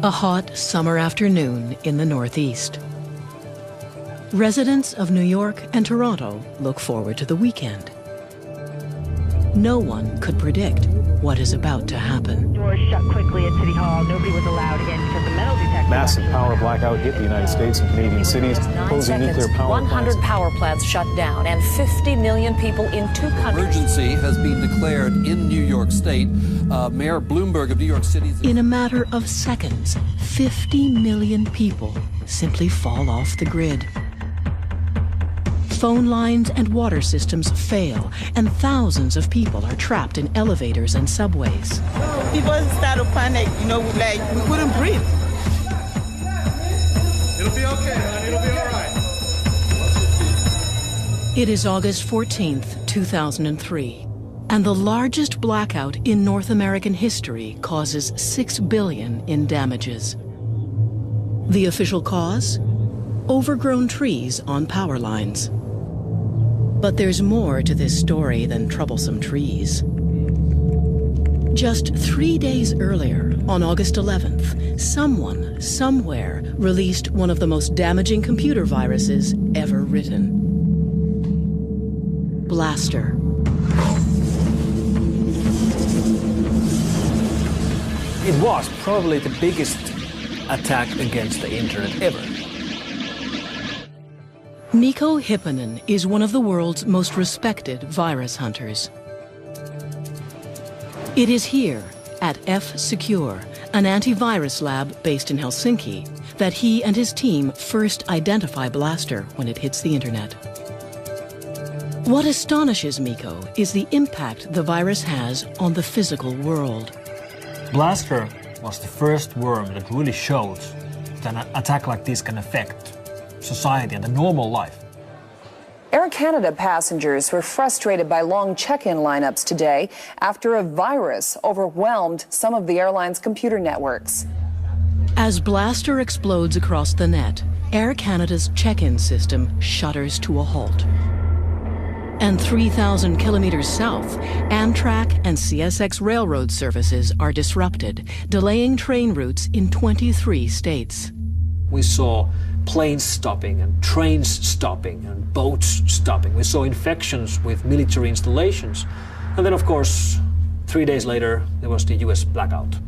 A hot summer afternoon in the Northeast. Residents of New York and Toronto look forward to the weekend. No one could predict what is about to happen. Doors shut quickly at City Hall. Nobody was allowed again because the metal detector... Massive power blackout hit the United States and Canadian cities, closing nuclear power plants. 100 power plants shut down and 50 million people in 2 countries. Emergency has been declared in New York State. Mayor Bloomberg of New York City... In a matter of seconds, 50 million people simply fall off the grid. Phone lines and water systems fail, and thousands of people are trapped in elevators and subways. People start to panic, like we couldn't breathe. It'll be okay, honey, it'll be all right. It is August 14th, 2003, and the largest blackout in North American history causes $6 billion in damages. The official cause? Overgrown trees on power lines. But there's more to this story than troublesome trees. Just 3 days earlier, on August 11th, someone, somewhere, released one of the most damaging computer viruses ever written. Blaster. It was probably the biggest attack against the internet ever. Mikko Hyppönen is one of the world's most respected virus hunters. It is here, at F-Secure, an antivirus lab based in Helsinki, that he and his team first identify Blaster when it hits the internet. What astonishes Mikko is the impact the virus has on the physical world. Blaster was the first worm that really showed that an attack like this can affect society and the normal life. Air Canada passengers were frustrated by long check-in lineups today after a virus overwhelmed some of the airline's computer networks. As Blaster explodes across the net, Air Canada's check-in system shudders to a halt. And 3,000 kilometers south, Amtrak and CSX railroad services are disrupted, delaying train routes in 23 states. We saw planes stopping and trains stopping and boats stopping. We saw infections with military installations. And then, of course, 3 days later, there was the US blackout.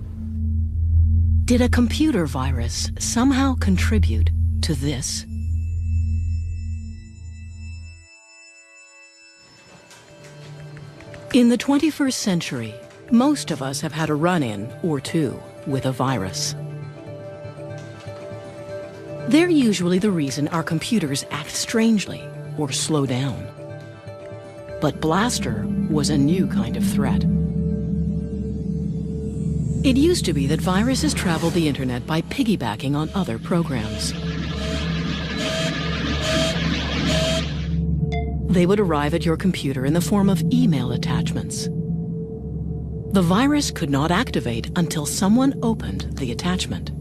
Did a computer virus somehow contribute to this? In the 21st century, most of us have had a run-in or two with a virus. They're usually the reason our computers act strangely or slow down. But Blaster was a new kind of threat. It used to be that viruses traveled the internet by piggybacking on other programs. They would arrive at your computer in the form of email attachments. The virus could not activate until someone opened the attachment.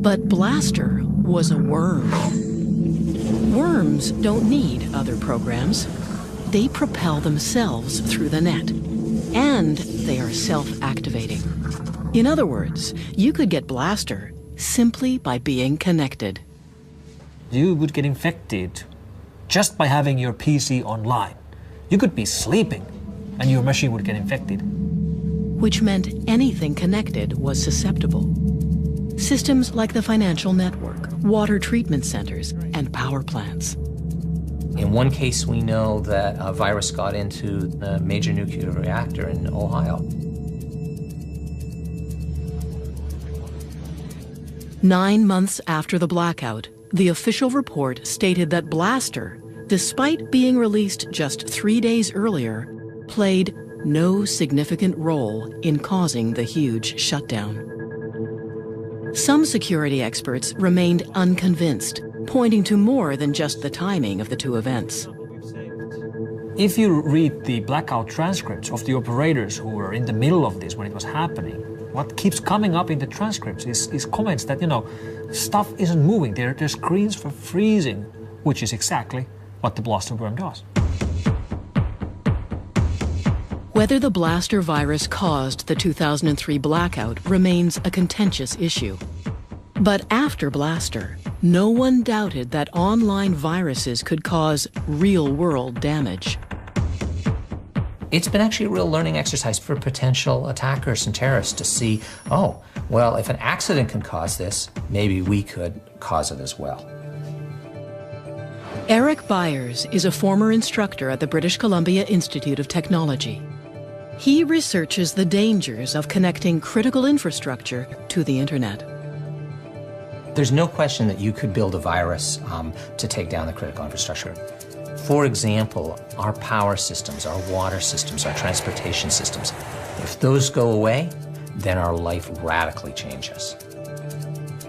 But Blaster was a worm. Worms don't need other programs. They propel themselves through the net, and they are self-activating. In other words, you could get Blaster simply by being connected. You would get infected just by having your PC online. You could be sleeping and your machine would get infected. Which meant anything connected was susceptible. Systems like the financial network, water treatment centers, and power plants. In one case, we know that a virus got into the major nuclear reactor in Ohio. 9 months after the blackout, the official report stated that Blaster, despite being released just 3 days earlier, played no significant role in causing the huge shutdown. Some security experts remained unconvinced, pointing to more than just the timing of the two events. If you read the blackout transcripts of the operators who were in the middle of this when it was happening, what keeps coming up in the transcripts is comments that, stuff isn't moving. Their screens were freezing, which is exactly what the Blaster worm does. Whether the Blaster virus caused the 2003 blackout remains a contentious issue. But after Blaster, no one doubted that online viruses could cause real-world damage. It's been actually a real learning exercise for potential attackers and terrorists to see, oh, well, if an accident can cause this, maybe we could cause it as well. Eric Byers is a former instructor at the British Columbia Institute of Technology. He researches the dangers of connecting critical infrastructure to the internet. There's no question that you could build a virus to take down the critical infrastructure. For example, our power systems, our water systems, our transportation systems. If those go away, then our life radically changes.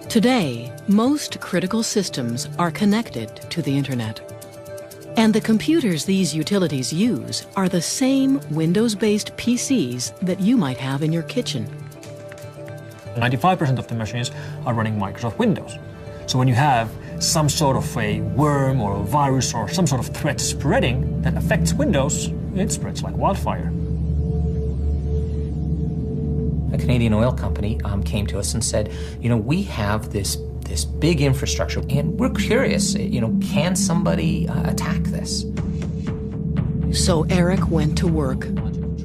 Today, most critical systems are connected to the internet. And the computers these utilities use are the same Windows-based PCs that you might have in your kitchen. 95% of the machines are running Microsoft Windows. So when you have some sort of a worm or a virus or some sort of threat spreading that affects Windows, it spreads like wildfire. A Canadian oil company came to us and said, you know, we have this big infrastructure and we're curious, you know, can somebody attack this? So Eric went to work.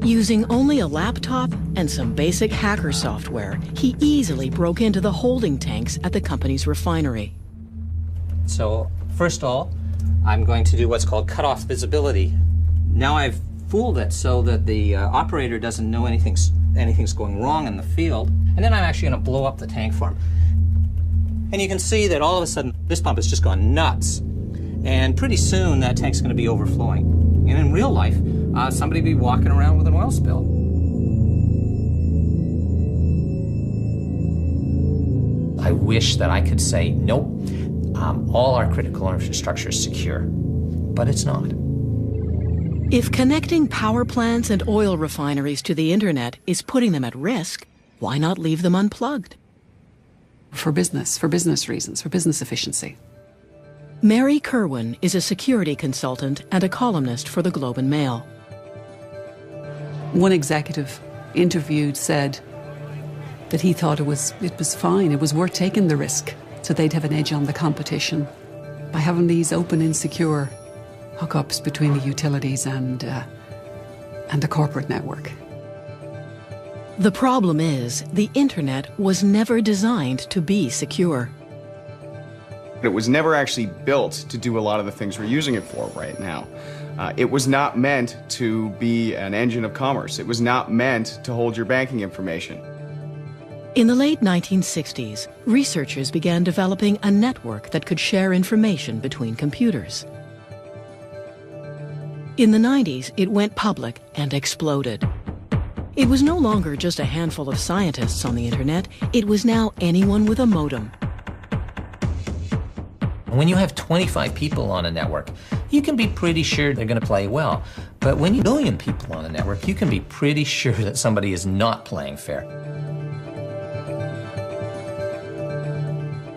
Using only a laptop and some basic hacker software, he easily broke into the holding tanks at the company's refinery. So first of all, I'm going to do what's called cutoff visibility. Now I've fooled it so that the operator doesn't know anything's going wrong in the field. And then I'm actually going to blow up the tank for him. And you can see that all of a sudden this pump has just gone nuts. And pretty soon that tank's going to be overflowing. And in real life, somebody will be walking around with an oil spill. I wish that I could say, nope, all our critical infrastructure is secure, but it's not. If connecting power plants and oil refineries to the internet is putting them at risk, why not leave them unplugged? For business reasons, for business efficiency. Mary Kerwin is a security consultant and a columnist for the Globe and Mail. One executive interviewed said that he thought it was fine, it was worth taking the risk, so they'd have an edge on the competition by having these open and secure hookups between the utilities and the corporate network. The problem is, the internet was never designed to be secure. It was never actually built to do a lot of the things we're using it for right now. It was not meant to be an engine of commerce. It was not meant to hold your banking information. In the late 1960s, researchers began developing a network that could share information between computers. In the 90s, it went public and exploded. It was no longer just a handful of scientists on the internet, it was now anyone with a modem. When you have 25 people on a network, you can be pretty sure they're going to play well. But when you have a million people on a network, you can be pretty sure that somebody is not playing fair.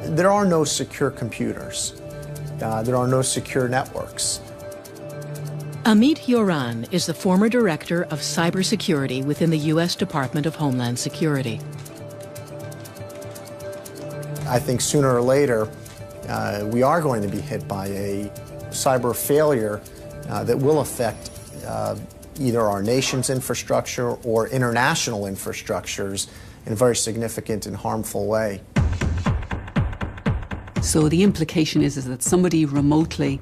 There are no secure computers. There are no secure networks. Amit Yoran is the former director of cybersecurity within the U.S. Department of Homeland Security. I think sooner or later, we are going to be hit by a cyber failure that will affect either our nation's infrastructure or international infrastructures in a very significant and harmful way. So the implication is that somebody remotely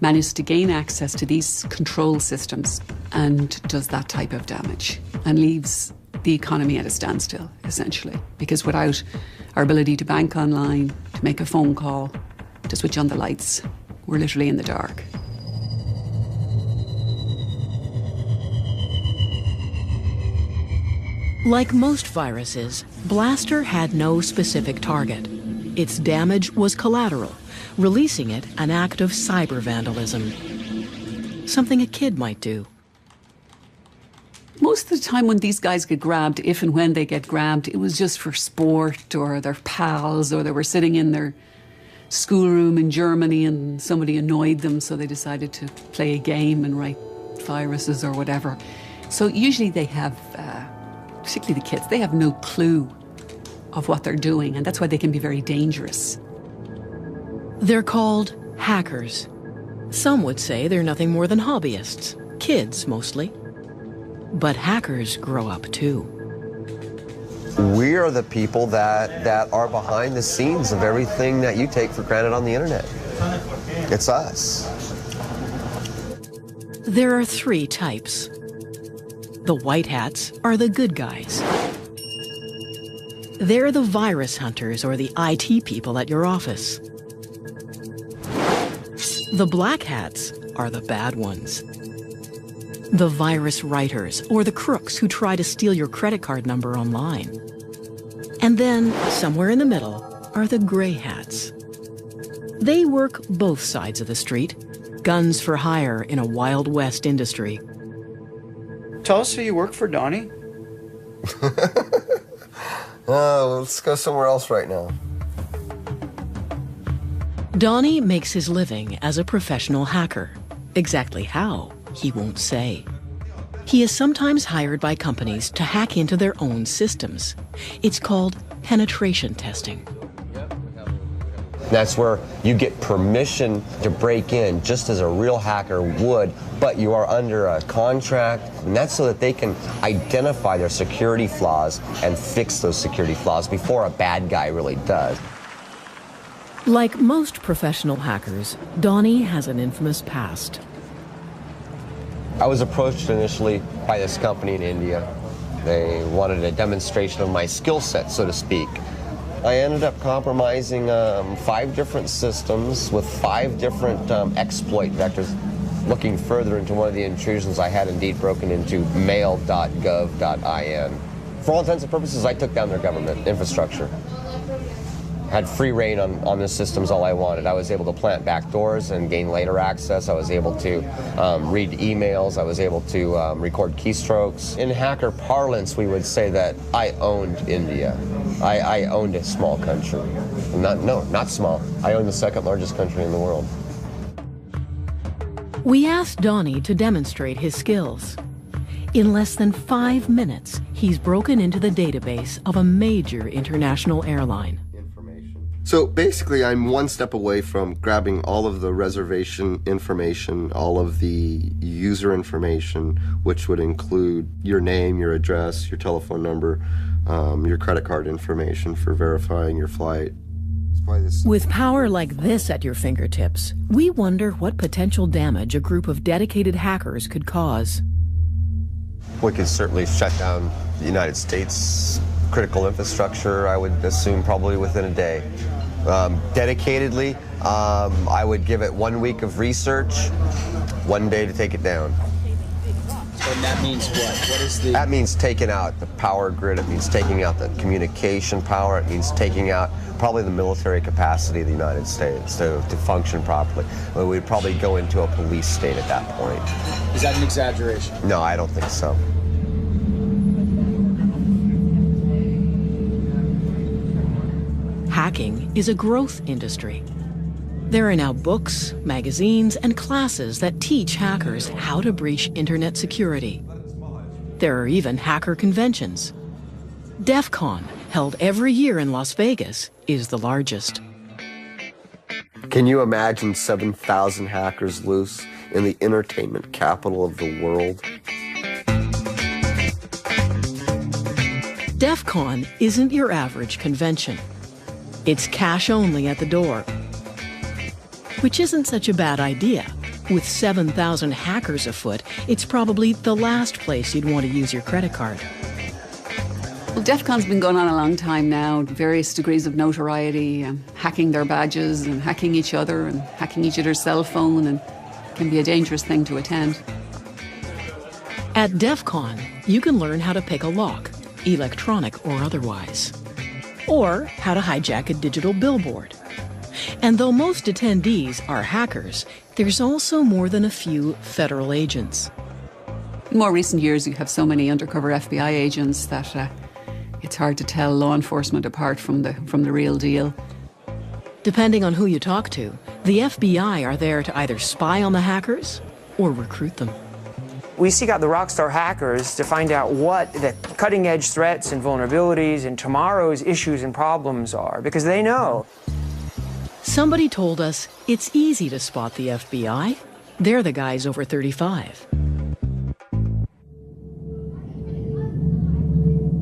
managed to gain access to these control systems and does that type of damage and leaves the economy at a standstill, essentially. Because without our ability to bank online, to make a phone call, to switch on the lights, we're literally in the dark. Like most viruses, Blaster had no specific target. Its damage was collateral, releasing it an act of cyber vandalism. Something a kid might do. Most of the time when these guys get grabbed, if and when they get grabbed, it was just for sport or their pals, or they were sitting in their schoolroom in Germany and somebody annoyed them, so they decided to play a game and write viruses or whatever. So usually they have, particularly the kids, they have no clue of what they're doing, and that's why they can be very dangerous. They're called hackers. Some would say they're nothing more than hobbyists, kids mostly. But hackers grow up too. We are the people that are behind the scenes of everything that you take for granted on the internet. It's us. There are three types. The white hats are the good guys. They're the virus hunters or the IT people at your office. The black hats are the bad ones. The virus writers or the crooks who try to steal your credit card number online. And then, somewhere in the middle, are the gray hats. They work both sides of the street, guns for hire in a Wild West industry. Tell us who you work for, Donnie. Let's go somewhere else right now. Donnie makes his living as a professional hacker. Exactly how, he won't say. He is sometimes hired by companies to hack into their own systems. It's called penetration testing. That's where you get permission to break in just as a real hacker would, but you are under a contract, and that's so that they can identify their security flaws and fix those security flaws before a bad guy really does. Like most professional hackers, Donnie has an infamous past. I was approached initially by this company in India. They wanted a demonstration of my skill set, so to speak. I ended up compromising 5 different systems with 5 different exploit vectors. Looking further into one of the intrusions, I had indeed broken into mail.gov.in. For all intents and purposes, I took down their government infrastructure. Had free reign on the systems all I wanted. I was able to plant backdoors and gain later access. I was able to read emails. I was able to record keystrokes. In hacker parlance, we would say that I owned India. I owned a small country. Not small. I owned the 2nd largest country in the world. We asked Donnie to demonstrate his skills. In less than 5 minutes, he's broken into the database of a major international airline. So basically, I'm one step away from grabbing all of the reservation information, all of the user information, which would include your name, your address, your telephone number, your credit card information for verifying your flight. With power like this at your fingertips, we wonder what potential damage a group of dedicated hackers could cause. We could certainly shut down the United States critical infrastructure, I would assume, probably within a day. Dedicatedly, I would give it 1 week of research, 1 day to take it down. And that means what? What is the... That means taking out the power grid, it means taking out the communication power, it means taking out probably the military capacity of the United States to function properly. We'd probably go into a police state at that point. Is that an exaggeration? No, I don't think so. Hacking is a growth industry. There are now books, magazines, and classes that teach hackers how to breach internet security. There are even hacker conventions. DEF CON, held every year in Las Vegas, is the largest. Can you imagine 7,000 hackers loose in the entertainment capital of the world? DEF CON isn't your average convention. It's cash only at the door, which isn't such a bad idea. With 7,000 hackers afoot, it's probably the last place you'd want to use your credit card. Well, DEF CON's been going on a long time now, various degrees of notoriety, hacking their badges and hacking each other and hacking each other's cell phone, and can be a dangerous thing to attend. At DEF CON, you can learn how to pick a lock, electronic or otherwise, or how to hijack a digital billboard. And though most attendees are hackers, there's also more than a few federal agents. In more recent years, you have so many undercover FBI agents that it's hard to tell law enforcement apart from the real deal. Depending on who you talk to, the FBI are there to either spy on the hackers or recruit them. We seek out the rockstar hackers to find out what the cutting-edge threats and vulnerabilities and tomorrow's issues and problems are, because they know. Somebody told us it's easy to spot the FBI. They're the guys over 35.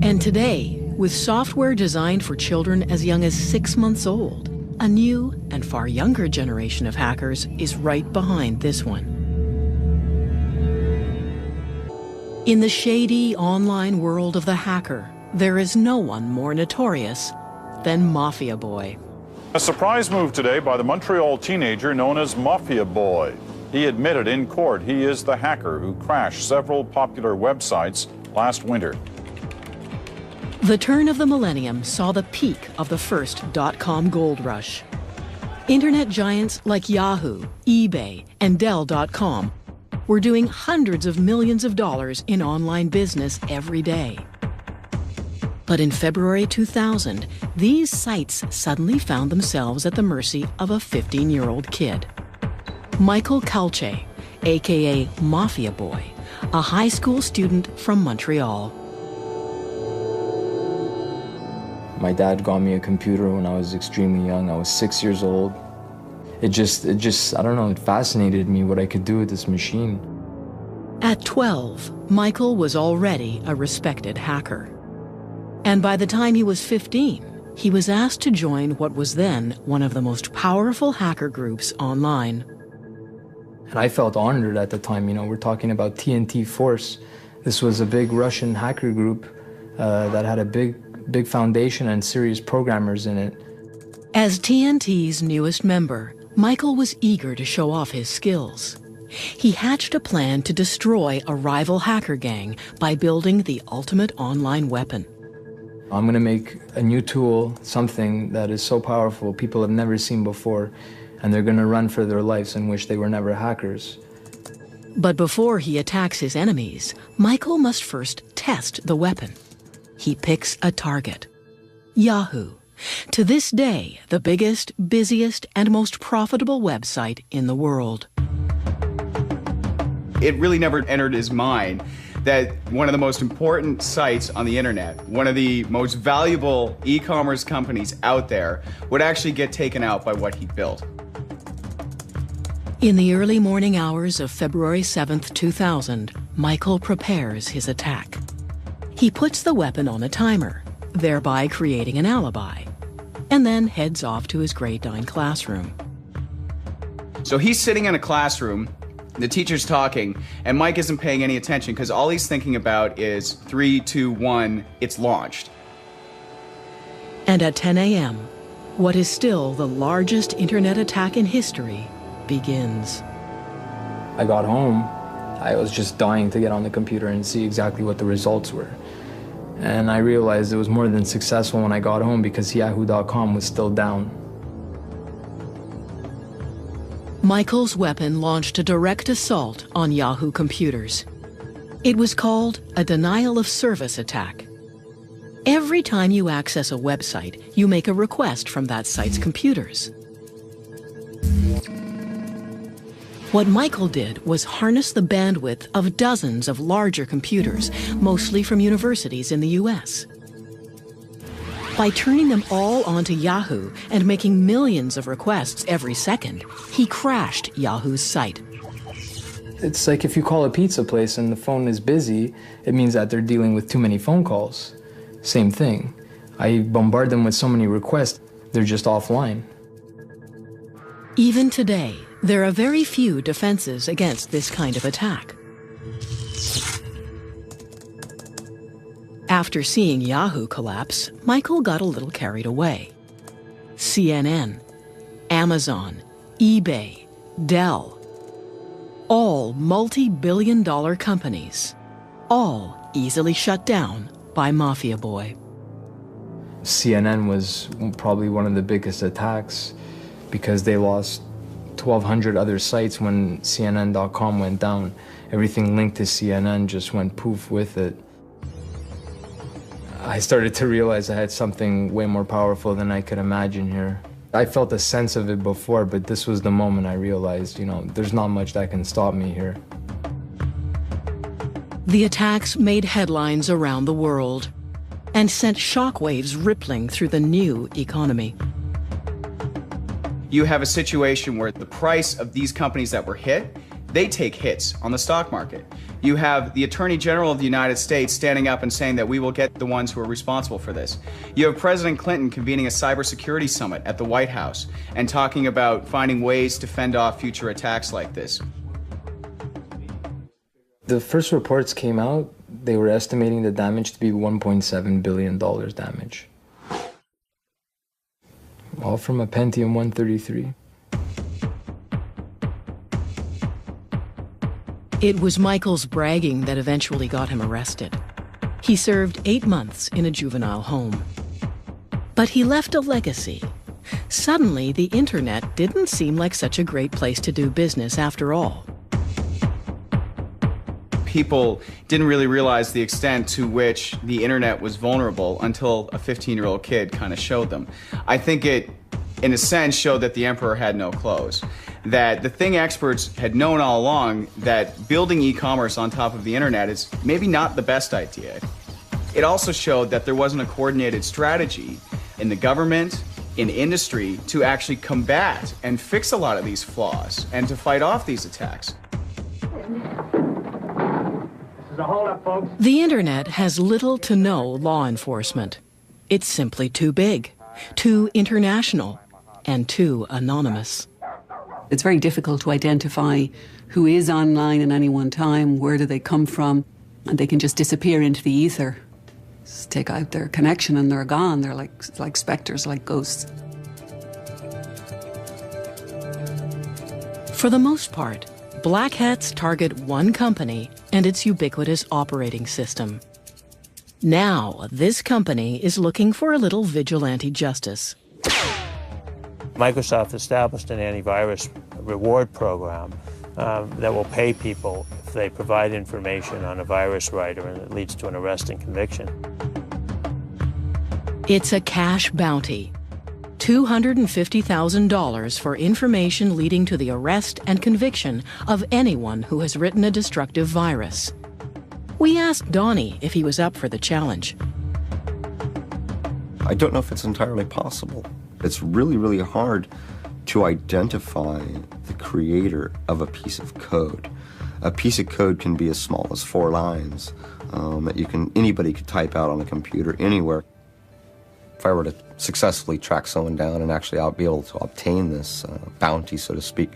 And today, with software designed for children as young as 6 months old, a new and far younger generation of hackers is right behind this one. In the shady online world of the hacker, there is no one more notorious than Mafia Boy. A surprise move today by the Montreal teenager known as Mafia Boy. He admitted in court he is the hacker who crashed several popular websites last winter. The turn of the millennium saw the peak of the first .com gold rush. Internet giants like Yahoo, eBay, and Dell.com were doing hundreds of millions of dollars in online business every day. But in February 2000, these sites suddenly found themselves at the mercy of a 15-year-old kid. Michael Calce, aka Mafia Boy, a high school student from Montreal. My dad got me a computer when I was extremely young. I was 6 years old. It just, I don't know, it fascinated me what I could do with this machine. At 12, Michael was already a respected hacker. And by the time he was 15, he was asked to join what was then one of the most powerful hacker groups online. And I felt honored at the time. You know, we're talking about TNT Force. This was a big Russian hacker group that had a big foundation and serious programmers in it. As TNT's newest member, Michael was eager to show off his skills. He hatched a plan to destroy a rival hacker gang by building the ultimate online weapon. I'm going to make a new tool, something that is so powerful people have never seen before, and they're going to run for their lives and wish they were never hackers. But before he attacks his enemies, Michael must first test the weapon. He picks a target: Yahoo. To this day, the biggest, busiest, and most profitable website in the world. It really never entered his mind that one of the most important sites on the internet, one of the most valuable e-commerce companies out there, would actually get taken out by what he built. In the early morning hours of February 7th, 2000, Michael prepares his attack. He puts the weapon on a timer, thereby creating an alibi, and then heads off to his grade 9 classroom. So he's sitting in a classroom, the teacher's talking, and Mike isn't paying any attention because all he's thinking about is 3, 2, 1, it's launched. And at 10 a.m., what is still the largest internet attack in history begins. I got home, I was just dying to get on the computer and see exactly what the results were. And I realized it was more than successful when I got home because Yahoo.com was still down. Michael's weapon launched a direct assault on Yahoo computers. It was called a denial of service attack. Every time you access a website, you make a request from that site's computers. What Michael did was harness the bandwidth of dozens of larger computers, mostly from universities in the US. By turning them all onto Yahoo and making millions of requests every second, he crashed Yahoo's site. It's like if you call a pizza place and the phone is busy, it means that they're dealing with too many phone calls. Same thing. I bombard them with so many requests, they're just offline. Even today, there are very few defenses against this kind of attack. After seeing Yahoo collapse, Michael got a little carried away. CNN, Amazon, eBay, Dell, all multi-billion-dollar companies, all easily shut down by Mafia Boy. CNN was probably one of the biggest attacks because they lost 1,200 other sites when CNN.com went down. Everything linked to CNN just went poof with it. I started to realize I had something way more powerful than I could imagine here. I felt a sense of it before, but this was the moment I realized, you know, there's not much that can stop me here. The attacks made headlines around the world and sent shockwaves rippling through the new economy. You have a situation where the price of these companies that were hit, they take hits on the stock market. You have the Attorney General of the United States standing up and saying that we will get the ones who are responsible for this. You have President Clinton convening a cybersecurity summit at the White House and talking about finding ways to fend off future attacks like this. The first reports came out, they were estimating the damage to be $1.7 billion damage. All from a Pentium 133. It was Michael's bragging that eventually got him arrested. He served 8 months in a juvenile home. But he left a legacy. Suddenly, the internet didn't seem like such a great place to do business after all. People didn't really realize the extent to which the internet was vulnerable until a 15-year-old kid kind of showed them. I think it, in a sense, showed that the emperor had no clothes. That the thing experts had known all along, that building e-commerce on top of the internet is maybe not the best idea. It also showed that there wasn't a coordinated strategy in the government, in industry, to actually combat and fix a lot of these flaws and to fight off these attacks. The internet has little to no law enforcement. It's simply too big, too international, and too anonymous. It's very difficult to identify who is online at any one time, where do they come from, and they can just disappear into the ether. Just take out their connection and they're gone. They're like specters, like ghosts. For the most part, black hats target one company and its ubiquitous operating system. Now, this company is looking for a little vigilante justice. Microsoft established an antivirus reward program that will pay people if they provide information on a virus writer and it leads to an arrest and conviction. It's a cash bounty. $250,000 for information leading to the arrest and conviction of anyone who has written a destructive virus. We asked Donnie if he was up for the challenge. I don't know if it's entirely possible. It's really, really hard to identify the creator of a piece of code. A piece of code can be as small as 4 lines that anybody could type out on a computer anywhere. If I were to successfully track someone down and actually be able to obtain this bounty, so to speak,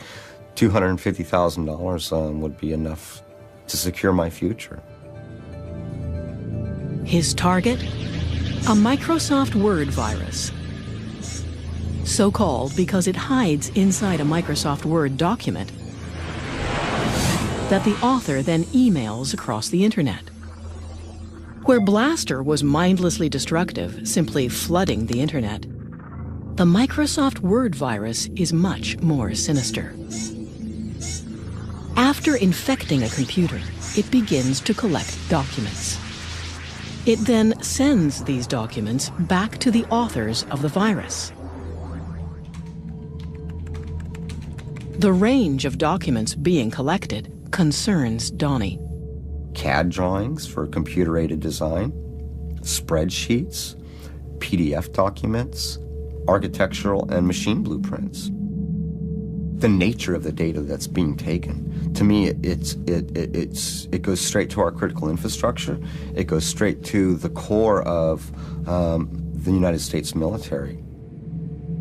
$250,000 would be enough to secure my future. His target? A Microsoft Word virus. So called because it hides inside a Microsoft Word document that the author then emails across the internet. Where Blaster was mindlessly destructive, simply flooding the internet, the Microsoft Word virus is much more sinister. After infecting a computer, it begins to collect documents. It then sends these documents back to the authors of the virus. The range of documents being collected concerns Donnie. CAD drawings for computer-aided design, spreadsheets, PDF documents, architectural and machine blueprints. The nature of the data that's being taken, to me, it goes straight to our critical infrastructure. It goes straight to the core of the United States military.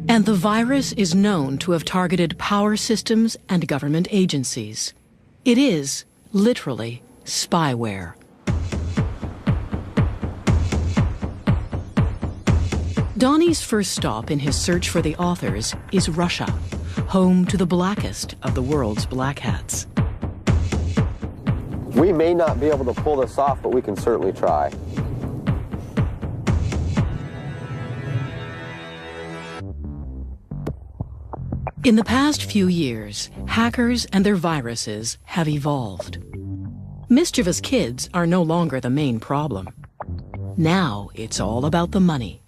And the virus is known to have targeted power systems and government agencies. It is, literally, spyware. Donnie's first stop in his search for the authors is Russia, home to the blackest of the world's black hats. We may not be able to pull this off, but we can certainly try. In the past few years, hackers and their viruses have evolved. Mischievous kids are no longer the main problem. Now it's all about the money.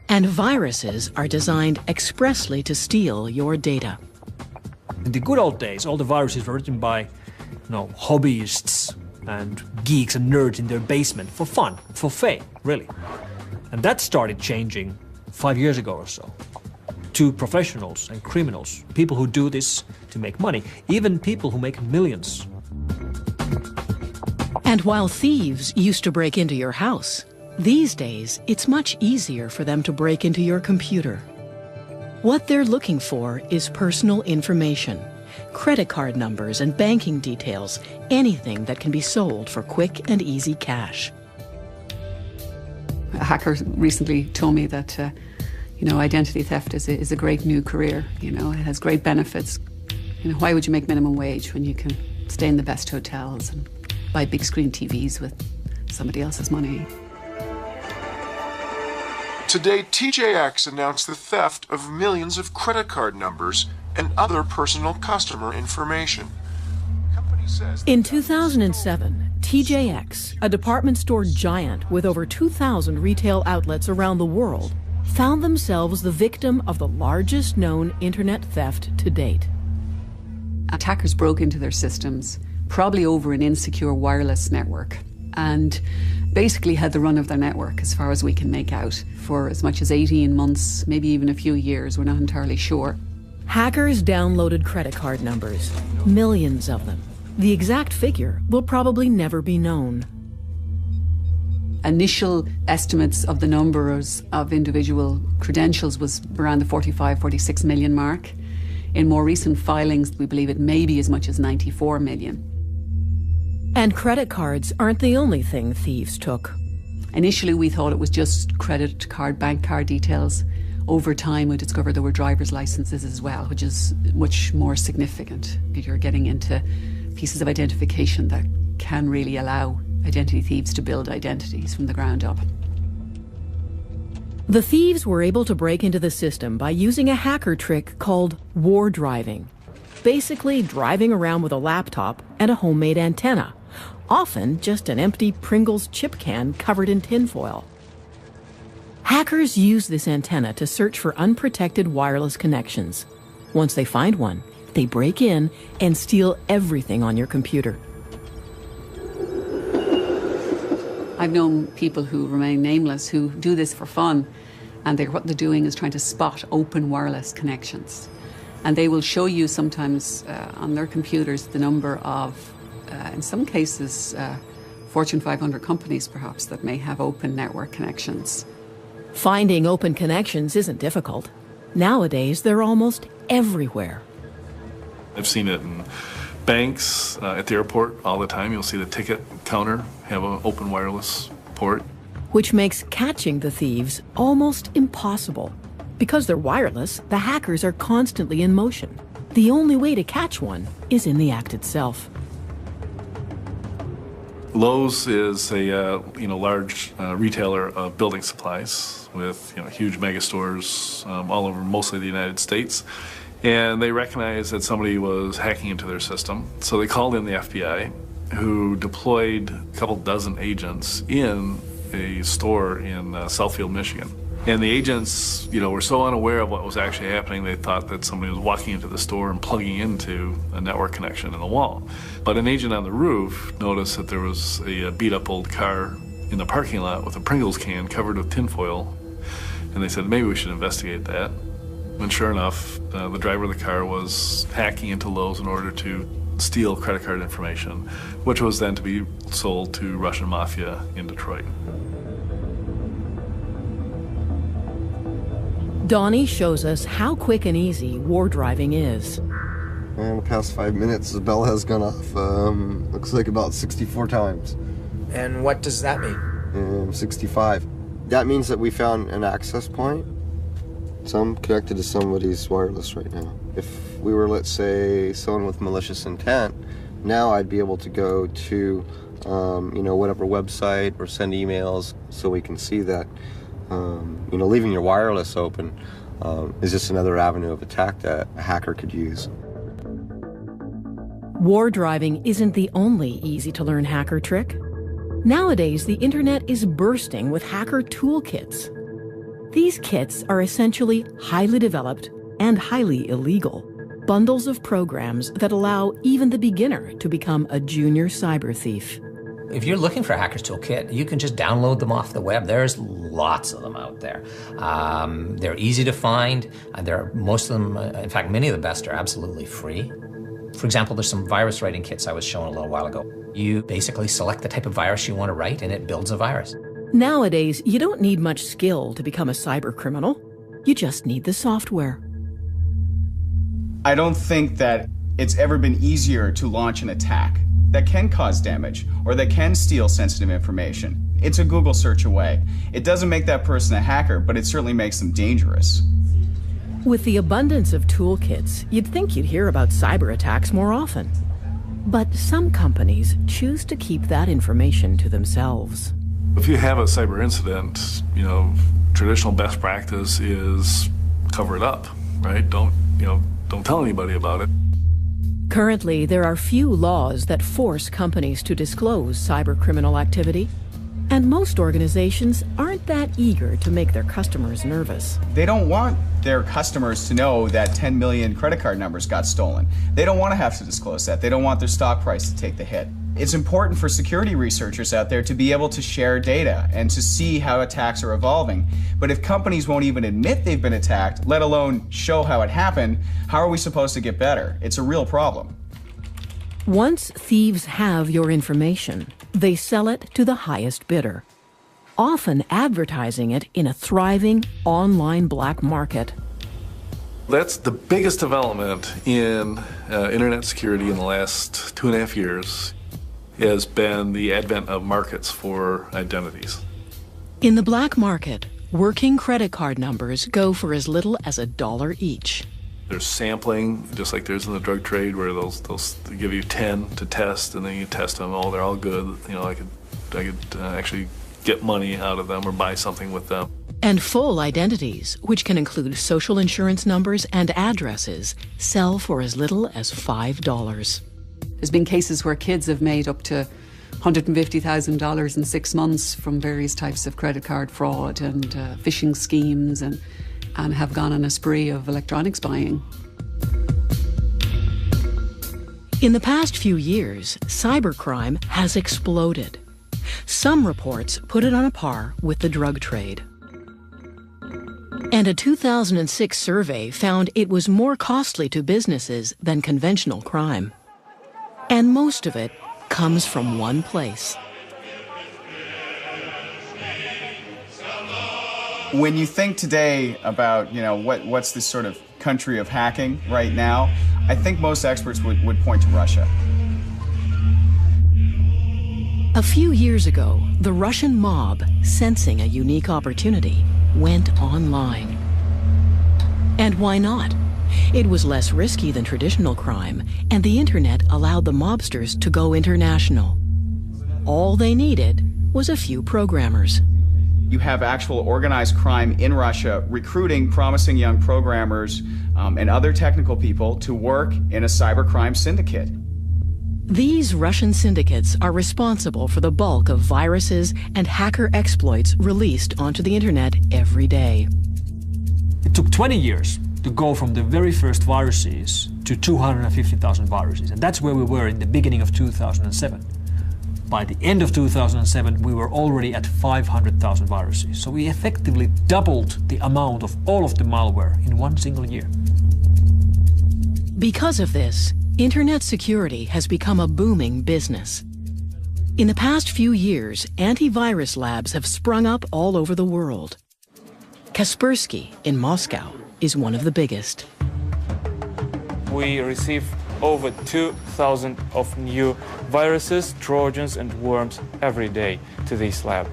And viruses are designed expressly to steal your data. In the good old days, all the viruses were written by, hobbyists, and geeks and nerds in their basement for fun, for fame, really. And that started changing 5 years ago or so. To professionals and criminals, people who do this to make money, even people who make millions. And while thieves used to break into your house, these days it's much easier for them to break into your computer. What they're looking for is personal information, credit card numbers and banking details, anything that can be sold for quick and easy cash. A hacker recently told me that, identity theft is a great new career. It has great benefits. Why would you make minimum wage when you can stay in the best hotels and buy big screen TVs with somebody else's money? Today, TJX announced the theft of millions of credit card numbers and other personal customer information. In 2007, TJX, a department store giant with over 2,000 retail outlets around the world, found themselves the victim of the largest known internet theft to date. Attackers broke into their systems, probably over an insecure wireless network, and basically had the run of their network as far as we can make out for as much as 18 months, maybe even a few years, we're not entirely sure. Hackers downloaded credit card numbers, millions of them. The exact figure will probably never be known. Initial estimates of the numbers of individual credentials was around the 45, 46 million mark. In more recent filings, we believe it may be as much as 94 million. And credit cards aren't the only thing thieves took. Initially, we thought it was just credit card, bank card details. Over time, we discovered there were driver's licenses as well, which is much more significant. You're getting into pieces of identification that can really allow identity thieves to build identities from the ground up. The thieves were able to break into the system by using a hacker trick called war driving. Basically driving around with a laptop and a homemade antenna, often just an empty Pringles chip can covered in tinfoil. Hackers use this antenna to search for unprotected wireless connections. Once they find one, they break in and steal everything on your computer. I've known people who remain nameless who do this for fun, and what they're doing is trying to spot open wireless connections. And they will show you sometimes on their computers the number of, in some cases, Fortune 500 companies perhaps that may have open network connections. Finding open connections isn't difficult. Nowadays, they're almost everywhere. I've seen it in banks, at the airport all the time. You'll see the ticket counter have an open wireless port. Which makes catching the thieves almost impossible. Because they're wireless, the hackers are constantly in motion. The only way to catch one is in the act itself. Lowe's is a large retailer of building supplies with huge mega stores all over mostly the United States. And they recognized that somebody was hacking into their system. So they called in the FBI, who deployed a couple dozen agents in a store in Southfield, Michigan. And the agents, were so unaware of what was actually happening, they thought that somebody was walking into the store and plugging into a network connection in the wall. But an agent on the roof noticed that there was a beat-up old car in the parking lot with a Pringles can covered with tinfoil. And they said, maybe we should investigate that. And sure enough, the driver of the car was hacking into Lowe's in order to steal credit card information, which was then to be sold to Russian mafia in Detroit. Donnie shows us how quick and easy war driving is. In the past 5 minutes, the bell has gone off, looks like about 64 times. And what does that mean? 65. That means that we found an access point. So I'm connected to somebody's wireless right now. If we were, let's say, someone with malicious intent, now I'd be able to go to, whatever website or send emails so we can see that. Leaving your wireless open is just another avenue of attack that a hacker could use. War driving isn't the only easy-to-learn hacker trick. Nowadays, the internet is bursting with hacker toolkits. These kits are essentially highly developed and highly illegal bundles of programs that allow even the beginner to become a junior cyber thief. If you're looking for a Hacker's Toolkit, you can just download them off the web. There's lots of them out there. They're easy to find. Most of them, in fact, many of the best are absolutely free. For example, there's some virus writing kits I was showing a little while ago. You basically select the type of virus you want to write, and it builds a virus. Nowadays, you don't need much skill to become a cyber criminal. You just need the software. I don't think that it's ever been easier to launch an attack that can cause damage or that can steal sensitive information. It's a Google search away. It doesn't make that person a hacker, but it certainly makes them dangerous. With the abundance of toolkits, you'd think you'd hear about cyber attacks more often. But some companies choose to keep that information to themselves. If you have a cyber incident, traditional best practice is cover it up, right? Don't tell anybody about it. Currently, there are few laws that force companies to disclose cyber criminal activity, and most organizations aren't that eager to make their customers nervous. They don't want their customers to know that 10 million credit card numbers got stolen. They don't want to have to disclose that. They don't want their stock price to take the hit. It's important for security researchers out there to be able to share data and to see how attacks are evolving. But if companies won't even admit they've been attacked, let alone show how it happened, how are we supposed to get better? It's a real problem. Once thieves have your information, they sell it to the highest bidder, often advertising it in a thriving online black market. That's the biggest development in internet security in the last 2.5 years. Has been the advent of markets for identities. In the black market, working credit card numbers go for as little as $1 each. There's sampling, just like there's in the drug trade, where they'll give you 10 to test, and then you test them. Oh, they're all good. I could actually get money out of them or buy something with them. And full identities, which can include social insurance numbers and addresses, sell for as little as $5. There's been cases where kids have made up to $150,000 in 6 months from various types of credit card fraud and phishing schemes and have gone on a spree of electronics buying. In the past few years, cybercrime has exploded. Some reports put it on a par with the drug trade. And a 2006 survey found it was more costly to businesses than conventional crime. And most of it comes from one place. When you think today about, what's this sort of country of hacking right now, I think most experts would point to Russia. A few years ago, the Russian mob, sensing a unique opportunity, went online. And why not? It was less risky than traditional crime, and the internet allowed the mobsters to go international. All they needed was a few programmers. You have actual organized crime in Russia recruiting promising young programmers and other technical people to work in a cybercrime syndicate. These Russian syndicates are responsible for the bulk of viruses and hacker exploits released onto the internet every day. It took 20 years to go from the very first viruses to 250,000 viruses. And that's where we were in the beginning of 2007. By the end of 2007, we were already at 500,000 viruses. So we effectively doubled the amount of all of the malware in one single year. Because of this, internet security has become a booming business. In the past few years, antivirus labs have sprung up all over the world. Kaspersky in Moscow is one of the biggest. We receive over 2,000 of new viruses, trojans and worms every day to this lab.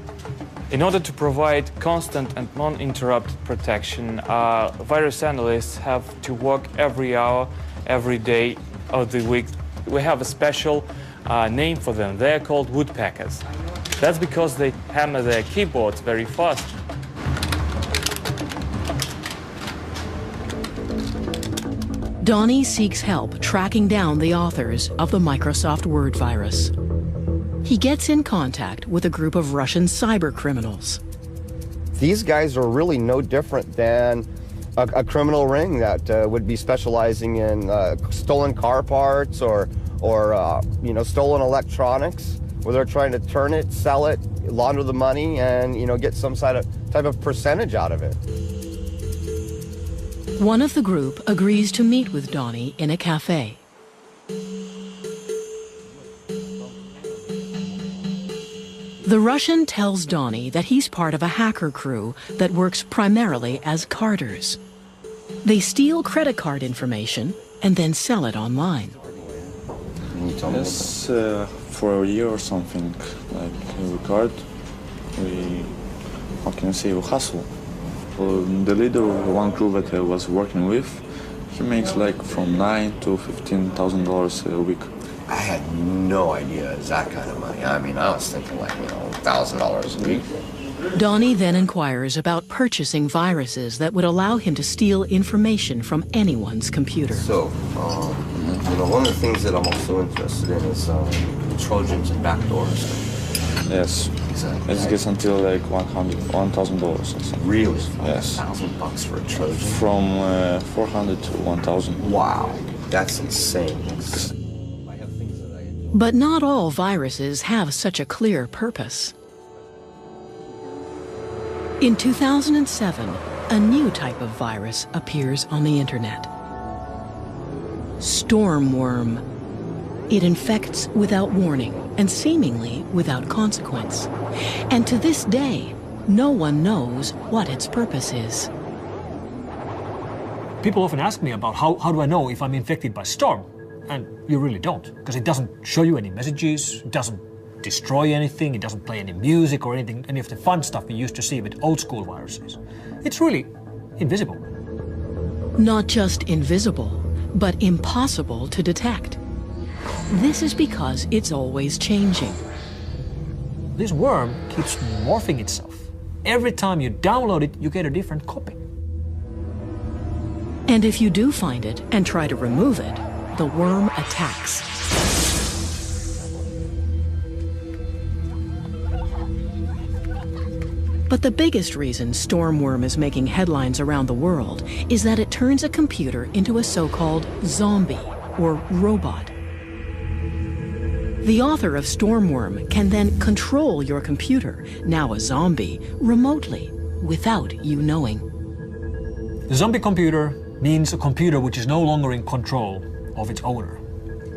In order to provide constant and non-interrupted protection, virus analysts have to work every hour, every day of the week. We have a special name for them. They're called woodpeckers. That's because they hammer their keyboards very fast. Donnie seeks help tracking down the authors of the Microsoft Word virus. He gets in contact with a group of Russian cyber criminals. These guys are really no different than a criminal ring that would be specializing in stolen car parts or stolen electronics. where they're trying to turn it, sell it, launder the money, and get some type of percentage out of it. One of the group agrees to meet with Donnie in a cafe. The Russian tells Donnie that he's part of a hacker crew that works primarily as carders. They steal credit card information and then sell it online. Yes, for a year or something, like we card, how can I say, we hustle. The leader of the one crew that I was working with, he makes like from $9,000 to $15,000 a week. I had no idea it was that kind of money. I mean, I was thinking like, $1,000 a week. Donnie then inquires about purchasing viruses that would allow him to steal information from anyone's computer. So, one of the things that I'm also interested in is Trojans and backdoors. Yes. Exactly. It gets until like $1,000 or something. Really? Yes. $1,000 for a Trojan? From 400 to 1,000. Wow, that's insane. But not all viruses have such a clear purpose. In 2007, a new type of virus appears on the internet. Stormworm. It infects without warning and seemingly without consequence. And to this day, no one knows what its purpose is. People often ask me about how do I know if I'm infected by Storm? And you really don't, because it doesn't show you any messages, it doesn't destroy anything, it doesn't play any music or anything, any of the fun stuff we used to see with old school viruses. It's really invisible. Not just invisible, but impossible to detect. This is because it's always changing. This worm keeps morphing itself. Every time you download it, you get a different copy. And if you do find it and try to remove it, the worm attacks. But the biggest reason Stormworm is making headlines around the world is that it turns a computer into a so-called zombie or robot. The author of Stormworm can then control your computer, now a zombie, remotely, without you knowing. The zombie computer means a computer which is no longer in control of its owner.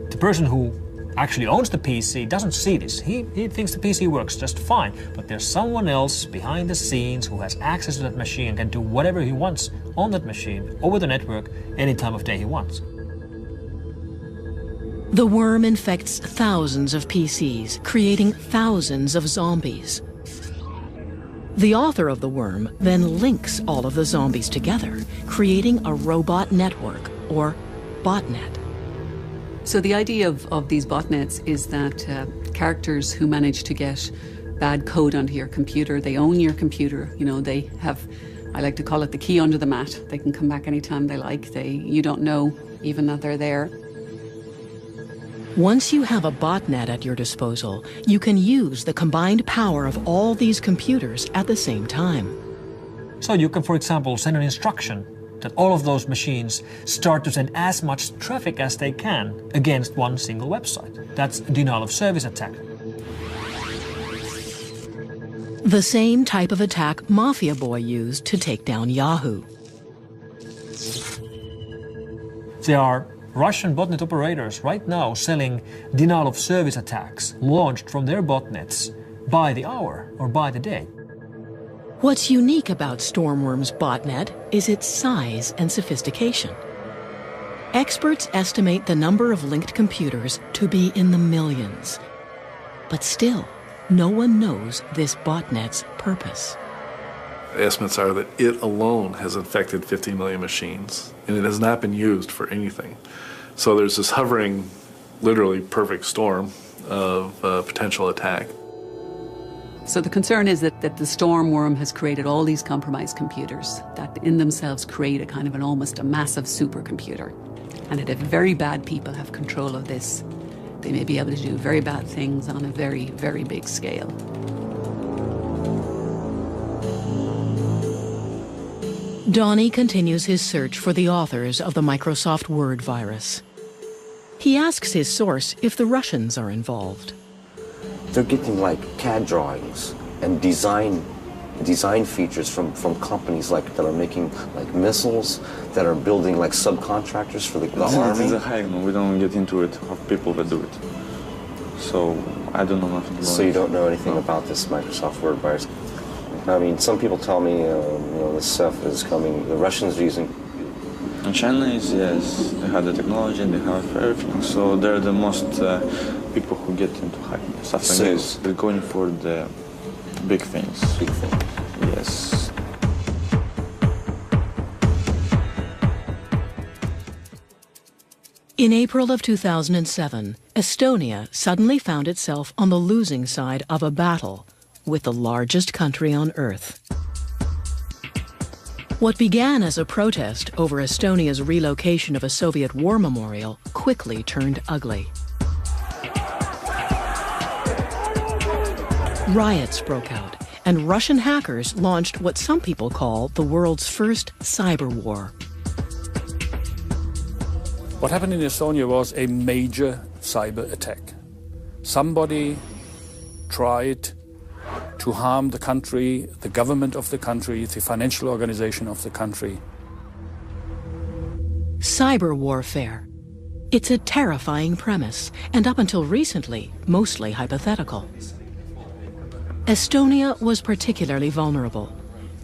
The person who actually owns the PC doesn't see this. He thinks the PC works just fine, but there's someone else behind the scenes who has access to that machine and can do whatever he wants on that machine, over the network, any time of day he wants. The worm infects thousands of PCs, creating thousands of zombies. The author of the worm then links all of the zombies together, creating a robot network, or botnet. So the idea of these botnets is that characters who manage to get bad code onto your computer, they own your computer, they have, I like to call it the key under the mat. They can come back anytime they like. You don't know even that they're there. Once you have a botnet at your disposal, you can use the combined power of all these computers at the same time. So you can, for example, send an instruction that all of those machines start to send as much traffic as they can against one single website. That's a denial of service attack. The same type of attack Mafia Boy used to take down Yahoo. There are Russian botnet operators right now selling denial of service attacks launched from their botnets by the hour or by the day. What's unique about Stormworm's botnet is its size and sophistication. Experts estimate the number of linked computers to be in the millions. But still, no one knows this botnet's purpose. Estimates are that it alone has infected 50 million machines, and it has not been used for anything. So there's this hovering, literally perfect storm of potential attack. So the concern is that the Stormworm has created all these compromised computers that in themselves create a kind of almost a massive supercomputer. And that if very bad people have control of this, they may be able to do very bad things on a very, very big scale. Donnie continues his search for the authors of the Microsoft Word virus. He asks his source if the Russians are involved. they're getting like CAD drawings and design features from companies like that are making like missiles, that are building like subcontractors for the army. It's a hack. We don't get into it of people that do it. So I don't know nothing about it. So you don't know anything about this Microsoft Word virus? I mean, some people tell me, this stuff is coming. The Russians are using. And China is, yes, they have the technology and they have everything. So they're the most people who get into hacking stuff like this. They're going for the big things. Big things. Yes. In April of 2007, Estonia suddenly found itself on the losing side of a battle with the largest country on Earth. What began as a protest over Estonia's relocation of a Soviet war memorial quickly turned ugly. Riots broke out, and Russian hackers launched what some people call the world's first cyber war. What happened in Estonia was a major cyber attack. Somebody tried to harm the country, the government of the country, the financial organization of the country. Cyber warfare. It's a terrifying premise, and up until recently, mostly hypothetical. Estonia was particularly vulnerable.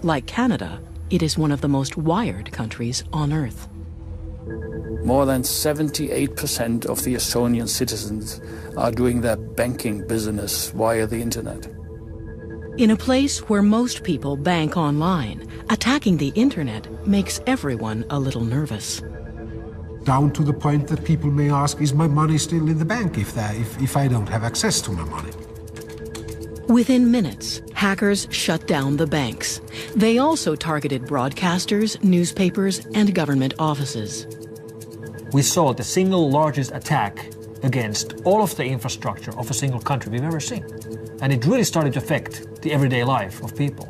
Like Canada, it is one of the most wired countries on Earth. More than 78% of the Estonian citizens are doing their banking business via the internet. In a place where most people bank online, attacking the internet makes everyone a little nervous. Down to the point that people may ask, is my money still in the bank if I don't have access to my money? Within minutes, hackers shut down the banks. They also targeted broadcasters, newspapers, and government offices. We saw the single largest attack against all of the infrastructure of a single country we've ever seen. And it really started to affect the everyday life of people.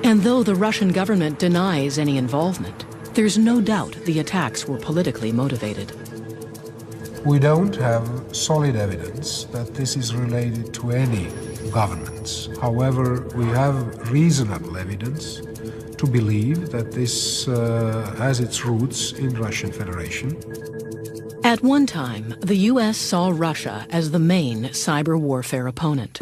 And though the Russian government denies any involvement, there's no doubt the attacks were politically motivated. We don't have solid evidence that this is related to any governments. However, we have reasonable evidence to believe that this has its roots in Russian Federation. At one time, the U.S. saw Russia as the main cyber warfare opponent.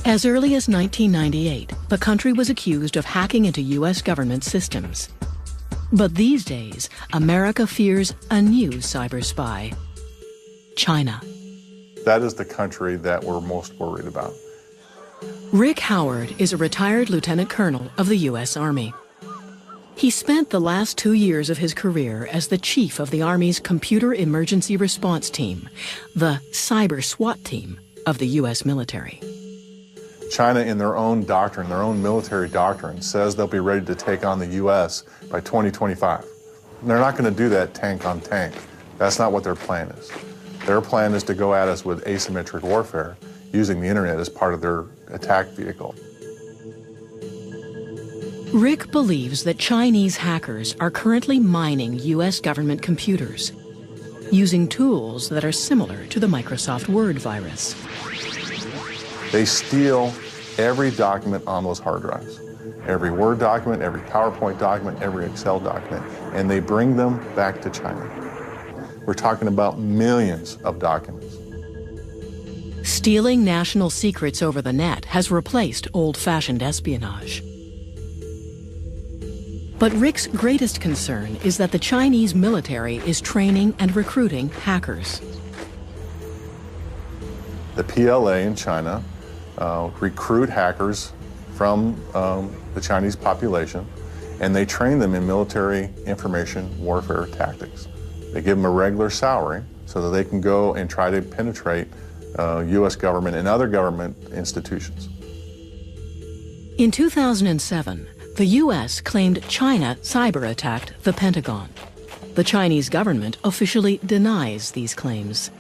As early as 1998, the country was accused of hacking into U.S. government systems. But these days, America fears a new cyber spy: China. That is the country that we're most worried about. Rick Howard is a retired lieutenant colonel of the U.S. Army. He spent the last 2 years of his career as the chief of the Army's Computer Emergency Response Team, the cyber SWAT team of the U.S. military. China, in their own doctrine, their own military doctrine, says they'll be ready to take on the U.S. by 2025. They're not going to do that tank on tank. That's not what their plan is. Their plan is to go at us with asymmetric warfare, using the internet as part of their attack vehicle. Rick believes that Chinese hackers are currently mining U.S. government computers, using tools that are similar to the Microsoft Word virus. They steal every document on those hard drives. Every Word document, every PowerPoint document, every Excel document, and they bring them back to China. We're talking about millions of documents. Stealing national secrets over the net has replaced old-fashioned espionage. But Rick's greatest concern is that the Chinese military is training and recruiting hackers. The PLA in China recruit hackers from the Chinese population, and they train them in military information warfare tactics. They give them a regular salary so that they can go and try to penetrate U.S. government and other government institutions. In 2007, the U.S. claimed China cyber-attacked the Pentagon. The Chinese government officially denies these claims.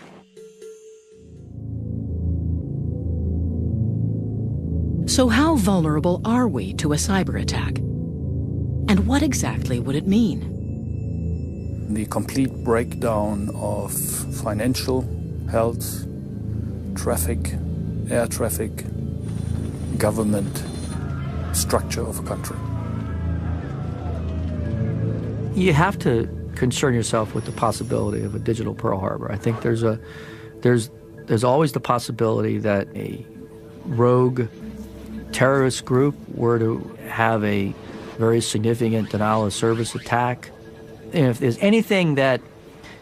So how vulnerable are we to a cyber attack? And what exactly would it mean? The complete breakdown of financial health, traffic, air traffic, government, structure of a country. You have to concern yourself with the possibility of a digital Pearl Harbor. I think there's always the possibility that a rogue terrorist group were to have a very significant denial of service attack. And if there's anything that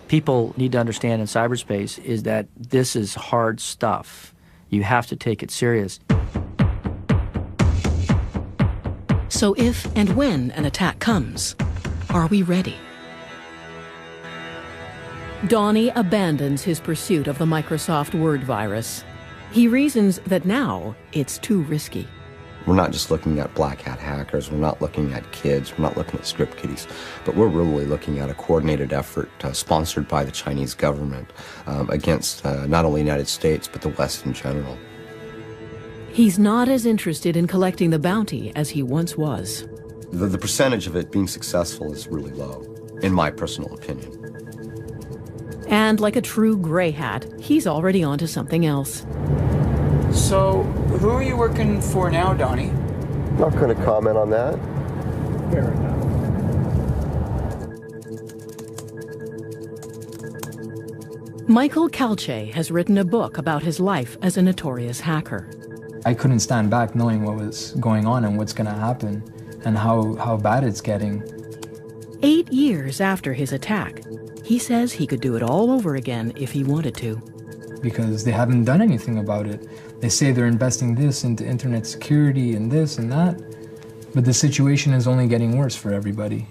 people need to understand in cyberspace is that this is hard stuff. You have to take it serious. So if and when an attack comes, are we ready? Donnie abandons his pursuit of the Microsoft Word virus. He reasons that now it's too risky. We're not just looking at black hat hackers, we're not looking at kids, we're not looking at script kiddies, but we're really looking at a coordinated effort sponsored by the Chinese government against not only the United States, but the West in general. He's not as interested in collecting the bounty as he once was. The percentage of it being successful is really low, in my personal opinion. And like a true gray hat, he's already onto something else. So, who are you working for now, Donnie? Not going to comment on that. Fair enough. Michael Calce has written a book about his life as a notorious hacker. I couldn't stand back knowing what was going on and what's going to happen and how bad it's getting. 8 years after his attack, he says he could do it all over again if he wanted to. Because they haven't done anything about it. They say they're investing this into internet security and this and that, but the situation is only getting worse for everybody.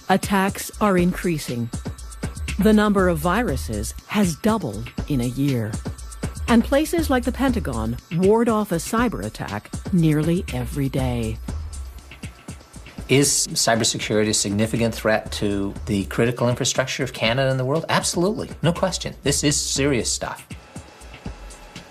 Attacks are increasing. The number of viruses has doubled in a year. And places like the Pentagon ward off a cyber attack nearly every day. Is cybersecurity a significant threat to the critical infrastructure of Canada and the world? Absolutely, no question. This is serious stuff.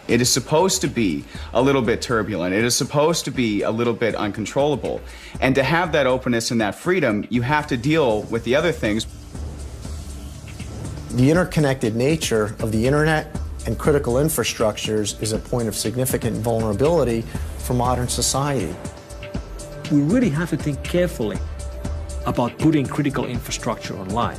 It is supposed to be a little bit turbulent. It is supposed to be a little bit uncontrollable. And to have that openness and that freedom, you have to deal with the other things. The interconnected nature of the internet and critical infrastructures is a point of significant vulnerability for modern society. We really have to think carefully about putting critical infrastructure online.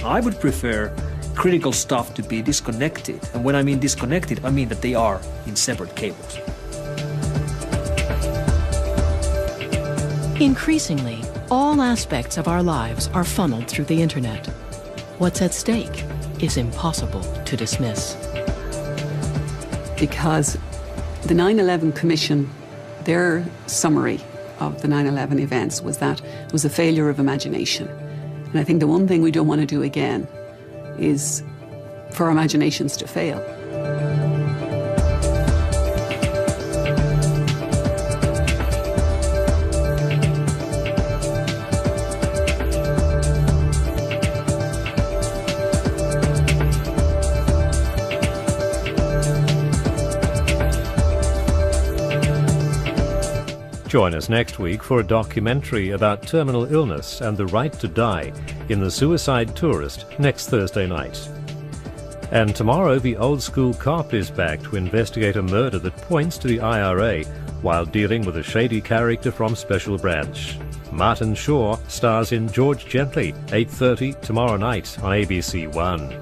I would prefer critical stuff to be disconnected. And when I mean disconnected, I mean that they are in separate cables. Increasingly, all aspects of our lives are funneled through the internet. What's at stake is impossible to dismiss. Because the 9/11 Commission, their summary of the 9/11 events was that it was a failure of imagination. And I think the one thing we don't want to do again is for our imaginations to fail. Join us next week for a documentary about terminal illness and the right to die in The Suicide Tourist next Thursday night. And tomorrow, the old school cop is back to investigate a murder that points to the IRA while dealing with a shady character from Special Branch. Martin Shaw stars in George Gently, 8:30 tomorrow night on ABC One.